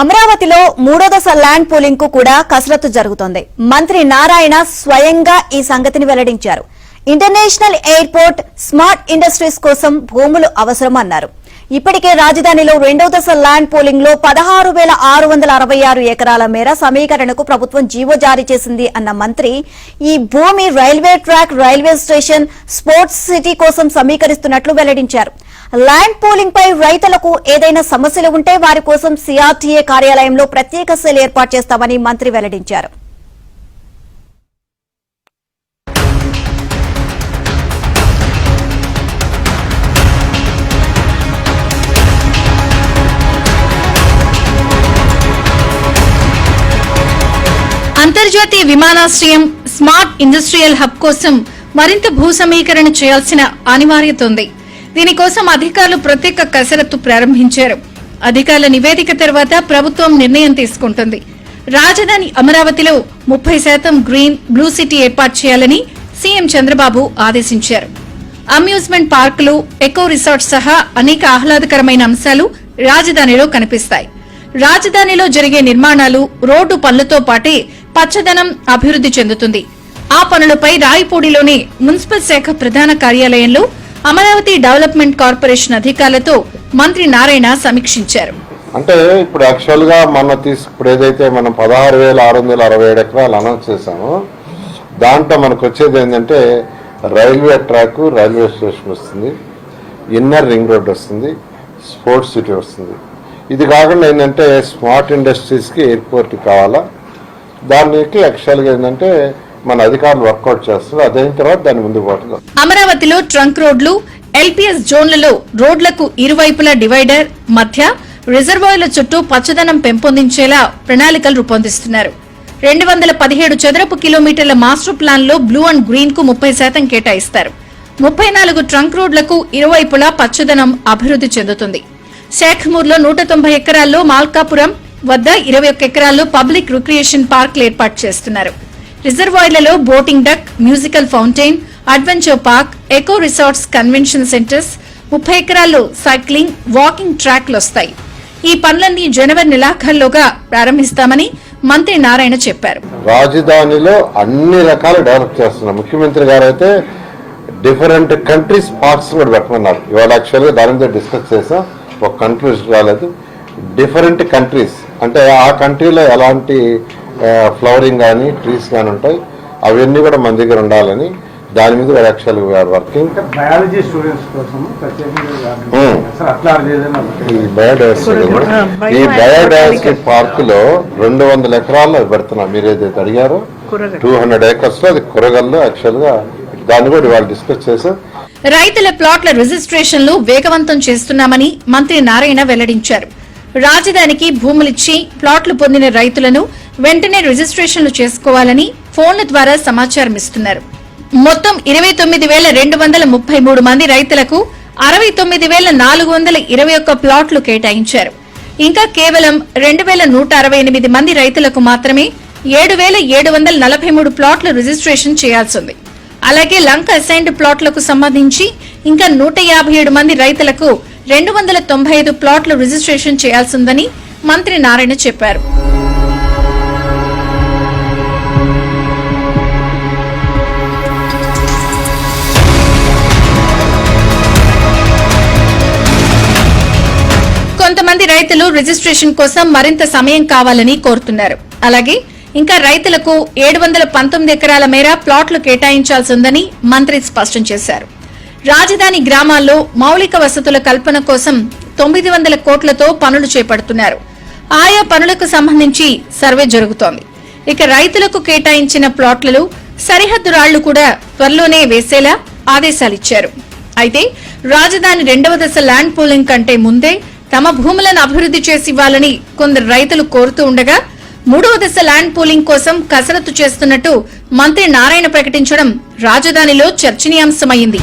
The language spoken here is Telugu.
అమరావతిలో మూడో దశ ల్యాండ్ పూలింగ్ కు కూడా కసరత్తు జరుగుతోంది. మంత్రి నారాయణ స్వయంగా ఈ సంగతిని వెల్లడించారు. ఇంటర్నేషనల్ ఎయిర్పోర్ట్, స్మార్ట్ ఇండస్ట్రీస్ కోసం భూములు అవసరమన్నారు. ఇప్పటికే రాజధానిలో రెండో దశ ల్యాండ్ పూలింగ్ లో 16,666 ఎకరాల మేర సమీకరణకు ప్రభుత్వం జీవో జారీ చేసింది అన్న మంత్రి, ఈ భూమి railway track, railway station, sports city కోసం సమీకరిస్తున్నట్లు వెల్లడించారు. ల్యాండ్ పూలింగ్ పై రైతులకు ఏదైనా సమస్యలు ఉంటే వారి కోసం సిఆర్టీఏ కార్యాలయంలో ప్రత్యేక సెల్ ఏర్పాటు చేస్తామని మంత్రి వెల్లడించారు. అంతర్జాతీయ విమానాశ్రయం, స్మార్ట్ ఇండస్ట్రియల్ హబ్ కోసం మరింత భూ సమీకరణ చేయాల్సిన అనివార్యత ఉంది. దీనికోసం అధికారులు ప్రత్యేక కసరత్తు ప్రారంభించారు. అధికారుల నివేదిక తర్వాత ప్రభుత్వం నిర్ణయం తీసుకుంటుంది. రాజధాని అమరావతిలో 30% గ్రీన్, బ్లూ సిటీ ఏర్పాటు చేయాలని సీఎం చంద్రబాబు ఆదేశించారు. అమ్యూజ్మెంట్ పార్కులు, ఎకో రిసార్ట్స్ సహా అనేక ఆహ్లాదకరమైన అంశాలు రాజధానిలో కనిపిస్తాయి. రాజధానిలో జరిగే నిర్మాణాలు, రోడ్డు పనులతో పాటే పచ్చదనం అభివృద్ది చెందుతుంది. ఆ పనులపై రాయపూడిలోని మున్సిపల్ శాఖ ప్రధాన కార్యాలయంలో అమరావతి డెవలప్మెంట్ కార్పొరేషన్ అధికారులతో మంత్రి నారాయణ సమీక్షించారు. అంటే ఇప్పుడు యాక్చువల్ గా ఇప్పుడు ఏదైతే మనం 16,667 ఎకరాలు అనౌన్స్ చేశామో దాంట్లో మనకు వచ్చేది ఏంటంటే రైల్వే ట్రాక్, రైల్వే స్టేషన్ వస్తుంది, ఇన్నర్ రింగ్ రోడ్ వస్తుంది, స్పోర్ట్స్ సిటీ వస్తుంది. ఇది కాకుండా ఏంటంటే స్మార్ట్ ఇండస్ట్రీస్కి ఎయిర్పోర్ట్ కావాలా, దానికి యాక్చువల్గా ఏంటంటే మన అధికారులు వర్కౌట్ చేస్తున్నారు. అదైన తర్వాత దాని ముందు పోతుంది. అమరావతిలో ట్రంక్ రోడ్లు, ఎల్పీఎస్ జోన్లలో రోడ్లకు ఇరువైపులా డివైడర్ మధ్య రిజర్వాయర్ల చుట్టూ పచ్చదనం పెంపొందించేలా ప్రణాళికలు రూపొందిస్తున్నారు. 217 చదరపు కిలోమీటర్ల మాస్టర్ ప్లాన్ లో బ్లూ అండ్ గ్రీన్ కు 30% కేటాయిస్తారు. 34 ట్రంక్ రోడ్లకు ఇరువైపులా పచ్చదనం అభివృద్ది చెందుతుంది. షేఖ్మూర్లో 190 ఎకరాల్లో, మాల్కాపురం వద్ద 21 ఎకరాల్లో పబ్లిక్ రిక్రియేషన్ పార్కులు ఏర్పాటు చేస్తున్నారు. రిజర్వాయర్లలో boating duck, musical fountain, adventure park, eco resorts, convention centres, 30 ఎకరాల్లో సైక్లింగ్, వాకింగ్ ట్రాక్లు వస్తాయి. ఈ పనులన్నీ జనవరి నెలాఖరులోగా ప్రారంభిస్తామని మంత్రి నారాయణ చెప్పారు. రాజధానిలో అన్ని రకాలు డెవలప్ చేస్తున్నారు. ముఖ్యమంత్రి గారు అయితే డిఫరెంట్ కంట్రీస్ పార్క్స్ కూడా పెట్టమన్నారు. ఇవాళ యాక్చువల్గా దాని మీద డిస్కస్ చేసాం. ఒక కంట్రీ రాలేదు, డిఫరెంట్ కంట్రీస్ అంటే ఆ కంట్రీలో ఎలాంటి ఫ్లవరింగ్ కానీ ట్రీస్ కానీ ఉంటాయి, అవన్నీ కూడా మన దగ్గర ఉండాలని దాని మీద యాక్చువల్గా వర్కింగ్. బయాలజీ స్టూడెంట్స్ కోసం ఈ బయోడైవర్సిటీ పార్క్ లో 200 ఎకరాల్లో పెడుతున్నాం. మీరు ఏదైతే అడిగారో 200 acres లో అది కూరగాయలు. యాక్చువల్ గా దాన్ని కూడా ఇవాళ డిస్కస్ చేశాం. రైతుల ప్లాట్ల రిజిస్ట్రేషన్లు వేగవంతం చేస్తున్నామని మంత్రి నారాయణ వెల్లడించారు. రాజధానికి భూములిచ్చి ప్లాట్లు పొందిన రైతులను వెంటనే రిజిస్ట్రేషన్లు చేసుకోవాలని ఫోన్ల ద్వారా సమాచారం ఇస్తున్నారు. మొత్తం 29,233 మంది రైతులకు 69,421 ప్లాట్లు కేటాయించారు. ఇంకా కేవలం 2,168 మంది రైతులకు మాత్రమే 7,743 ప్లాట్లు రిజిస్ట్రేషన్ చేయాల్సింది. అలాగే లంక అసైన్డ్ ప్లాట్లకు సంబంధించి ఇంకా 157 మంది రైతులకు 295 ప్లాట్లు రిజిస్ట్రేషన్ చేయాల్సిందని మంత్రి నారాయణ చెప్పారు. కొంతమంది రైతులు రిజిస్ట్రేషన్ కోసం మరింత సమయం కావాలని కోరుతున్నారు. అలాగే ఇంకా రైతులకు 719 ఎకరాల మేర ప్లాట్లు కేటాయించాల్సిందని మంత్రి స్పష్టం చేశారు. రాజధాని గ్రామాల్లో మౌలిక వసతుల కల్పన కోసం 900 కోట్లతో పనులు చేపడుతున్నారు. ఆయా పనులకు సంబంధించి సర్వే జరుగుతోంది. ఇక రైతులకు కేటాయించిన ప్లాట్లలో సరిహద్దు రాళ్లు కూడా త్వరలోనే వేసేలా ఆదేశాలిచ్చారు. అయితే రాజధాని రెండవ దశ ల్యాండ్ పూలింగ్ కంటే ముందే తమ భూములను అభివృద్ది చేసి ఇవ్వాలని కొందరు రైతులు కోరుతూ ఉండగా, మూడవ దశ ల్యాండ్ పూలింగ్ కోసం కసరత్తు చేస్తున్నట్టు మంత్రి నారాయణ ప్రకటించడం రాజధానిలో చర్చనీయాంశమైంది.